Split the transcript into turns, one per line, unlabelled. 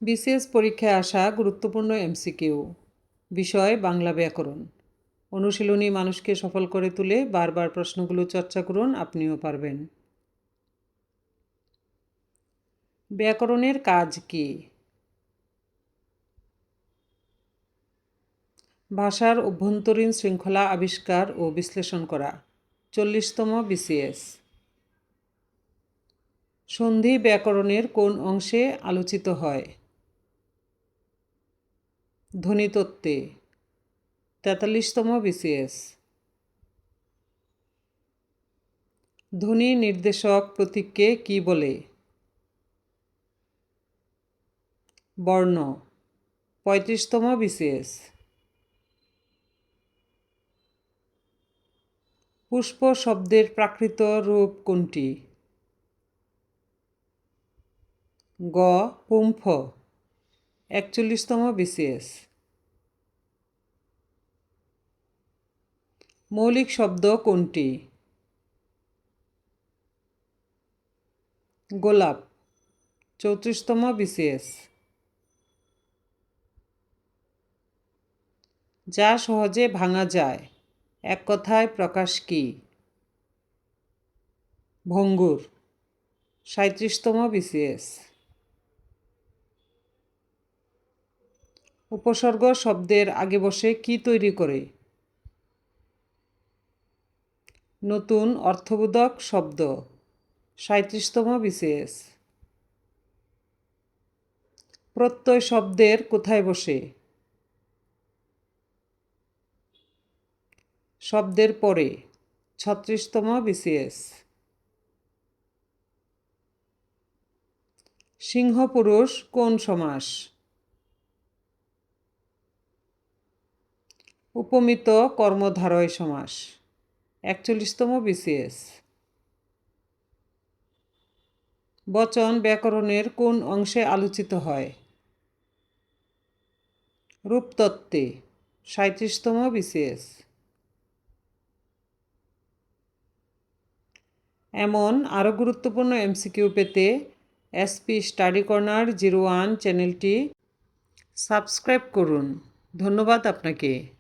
BCS পরীক্ষায় আসা গুরুত্বপূর্ণ এমসিকিউ। বিষয় বাংলা ব্যাকরণ। অনুশীলনী মানুষকে সফল করে তুলে। বারবার প্রশ্নগুলো চর্চা করুন, আপনিও পারবেন। ব্যাকরণের কাজ কি? ভাষার অভ্যন্তরীণ শৃঙ্খলা আবিষ্কার ও বিশ্লেষণ করা। 40তম বিসিএস। সন্ধি ব্যাকরণের কোন অংশে আলোচিত হয়? ধ্বনিতত্ত্বে। 43তম বিসিএস। ধ্বনি নির্দেশক প্রতীককে কি বলে? বর্ণ। 35তম বিসিএস। পুষ্প শব্দের প্রাকৃত রূপ কোনটি? গ. পুম্ফ। 41তম বিসিএস। মৌলিক শব্দ কোনটি? গোলাপ। 34তম বিসিএস। যা সহজে ভাঙা যায়, এক কথায় প্রকাশ কি? ভঙ্গুর। 37তম বিসিএস। উপসর্গ শব্দের আগে বসে কি তৈরি করে? নতুন অর্থবোধক শব্দ। 37তম বিসিএস। প্রত্যয় শব্দের কোথায় বসে? শব্দের পরে। 36তম বিসিএস। সিংহপুরুষ কোন সমাস? উপমিত কর্মধারয় সমাস। 41তম বিসিএস। বচন ব্যাকরণের কোন অংশে আলোচিত হয়? রূপতত্ত্বে। 37তম বিসিএস। এমন আরও গুরুত্বপূর্ণ এমসিকিউ পেতে এসপি স্টাডি কর্নার 01 চ্যানেলটি সাবস্ক্রাইব করুন। ধন্যবাদ আপনাকে।